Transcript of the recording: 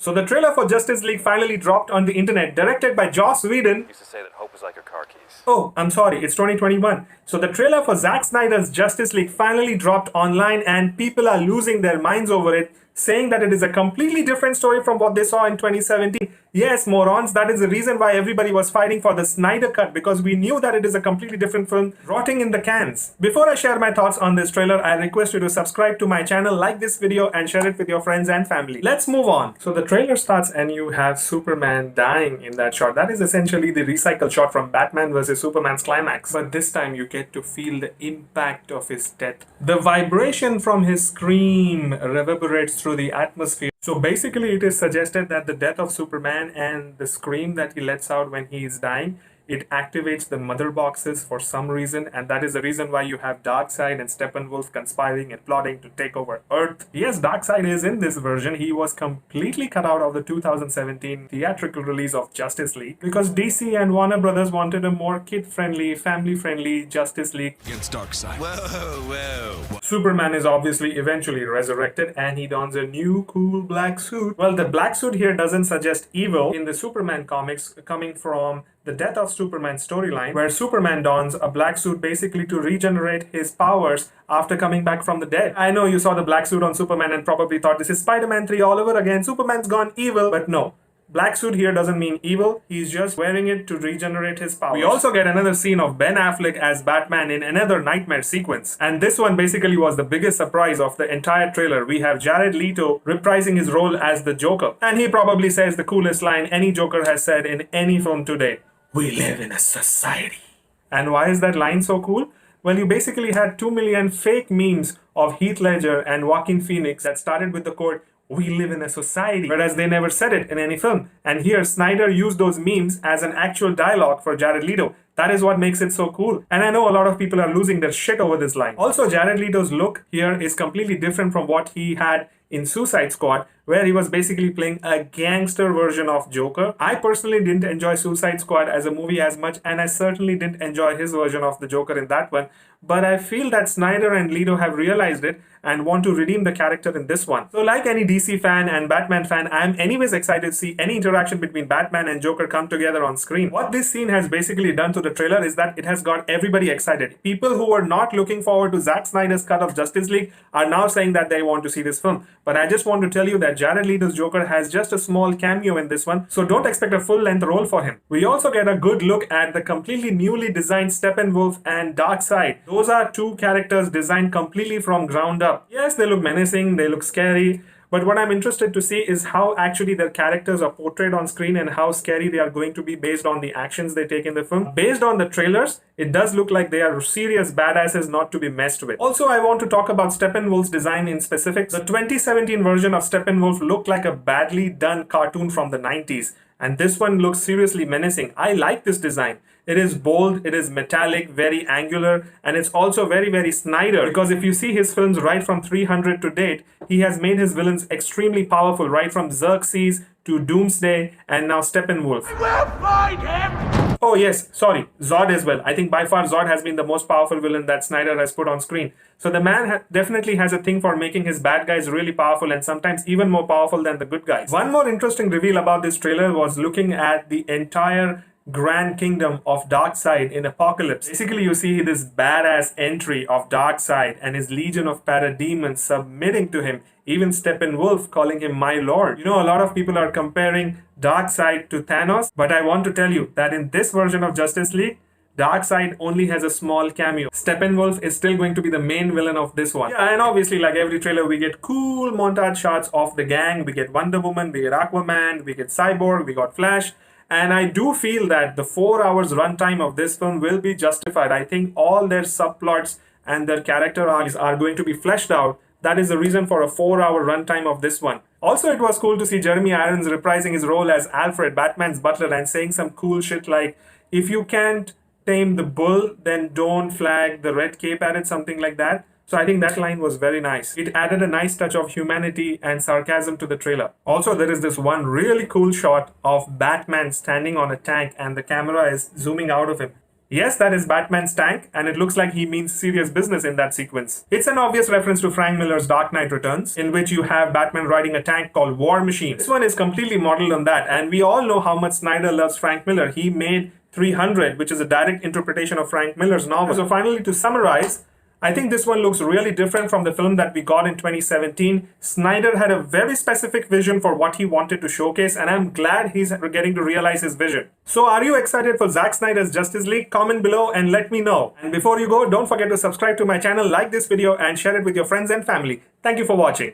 So the trailer for Justice League finally dropped on the internet, directed by Joss Whedon. Used to say that hope is like your car keys. Oh, I'm sorry, it's 2021. So the trailer for Zack Snyder's Justice League finally dropped online and people are losing their minds over it, saying that it is a completely different story from what they saw in 2017. Yes, morons, that is the reason why everybody was fighting for the Snydercut, because we knew that it is a completely different film rotting in the cans. Before I share my thoughts on this trailer, I request you to subscribe to my channel, like this video and share it with your friends and family. Let's move on. So the trailer starts and you have Superman dying in that shot. That is essentially the recycled shot from Batman vs Superman's climax. But this time you get to feel the impact of his death. The vibration from his scream reverberates through the atmosphere. So basically it is suggested that the death of Superman and the scream that he lets out when he is dying, it activates the mother boxes for some reason, and that is the reason why you have Darkseid and Steppenwolf conspiring and plotting to take over Earth. Yes, Darkseid is in this version. He was completely cut out of the 2017 theatrical release of Justice League because DC and Warner Brothers wanted a more kid-friendly, family-friendly Justice League against Darkseid. Whoa. Superman is obviously eventually resurrected and he dons a new cool black suit. Well, the black suit here doesn't suggest evil. In the Superman comics, coming from the Death of Superman storyline, where Superman dons a black suit basically to regenerate his powers after coming back from the dead. I know you saw the black suit on Superman and probably thought this is Spider-Man 3 all over again, Superman's gone evil, but no. Black suit here doesn't mean evil, he's just wearing it to regenerate his powers. We also get another scene of Ben Affleck as Batman in another Knightmare sequence. And this one basically was the biggest surprise of the entire trailer. We have Jared Leto reprising his role as the Joker. And he probably says the coolest line any Joker has said in any film today. We live in a society. And why is that line so cool? Well, you basically had 2 million fake memes of Heath Ledger and Joaquin Phoenix that started with the quote, we live in a society, whereas they never said it in any film. And here, Snyder used those memes as an actual dialogue for Jared Leto. That is what makes it so cool. And I know a lot of people are losing their shit over this line. Also, Jared Leto's look here is completely different from what he had in Suicide Squad, where he was basically playing a gangster version of Joker. I personally didn't enjoy Suicide Squad as a movie as much, and I certainly didn't enjoy his version of the Joker in that one. But I feel that Snyder and Leto have realized it and want to redeem the character in this one. So like any DC fan and Batman fan, I'm anyways excited to see any interaction between Batman and Joker come together on screen. What this scene has basically done to the trailer is that it has got everybody excited. People who were not looking forward to Zack Snyder's cut of Justice League are now saying that they want to see this film. But I just want to tell you that Jared Leto's Joker has just a small cameo in this one, so don't expect a full-length role for him. We also get a good look at the completely newly designed Steppenwolf and Darkseid. Those are two characters designed completely from ground up. Yes, they look menacing, they look scary, but what I'm interested to see is how actually their characters are portrayed on screen and how scary they are going to be based on the actions they take in the film. Based on the trailers, it does look like they are serious badasses not to be messed with. Also, I want to talk about Steppenwolf's design in specifics. The 2017 version of Steppenwolf looked like a badly done cartoon from the 90s. And this one looks seriously menacing. I like this design. It is bold, it is metallic, very angular, and it's also very Snyder. Because if you see his films right from 300 to date, he has made his villains extremely powerful, right from Xerxes to Doomsday and now Steppenwolf. We'll find him! Oh yes, sorry, Zod as well. I think by far Zod has been the most powerful villain that Snyder has put on screen. So the man definitely has a thing for making his bad guys really powerful and sometimes even more powerful than the good guys. One more interesting reveal about this trailer was looking at the entire Grand Kingdom of Darkseid in Apocalypse. Basically, you see this badass entry of Darkseid and his legion of parademons submitting to him, even Steppenwolf calling him my lord. You know, a lot of people are comparing Darkseid to Thanos, but I want to tell you that in this version of Justice League, Darkseid only has a small cameo. Steppenwolf is still going to be the main villain of this one. Yeah, and obviously, like every trailer, we get cool montage shots of the gang. We get Wonder Woman, we get Aquaman, we get Cyborg, we got Flash. And I do feel that the 4 hours runtime of this film will be justified. I think all their subplots and their character arcs are going to be fleshed out. That is the reason for a 4-hour runtime of this one. Also, it was cool to see Jeremy Irons reprising his role as Alfred, Batman's butler, and saying some cool shit like, if you can't tame the bull, then don't flag the red cape at it, something like that. So I think that line was very nice. It added a nice touch of humanity and sarcasm to the trailer. Also, there is this one really cool shot of Batman standing on a tank and the camera is zooming out of him. Yes, that is Batman's tank, and it looks like he means serious business in that sequence. It's an obvious reference to Frank Miller's Dark Knight Returns, in which you have Batman riding a tank called War Machine. This one is completely modeled on that, and we all know how much Snyder loves Frank Miller. He made 300, which is a direct interpretation of Frank Miller's novel. So finally, to summarize, I think this one looks really different from the film that we got in 2017. Snyder had a very specific vision for what he wanted to showcase, and I'm glad he's getting to realize his vision. So are you excited for Zack Snyder's Justice League? Comment below and let me know. And before you go, don't forget to subscribe to my channel, like this video, and share it with your friends and family. Thank you for watching.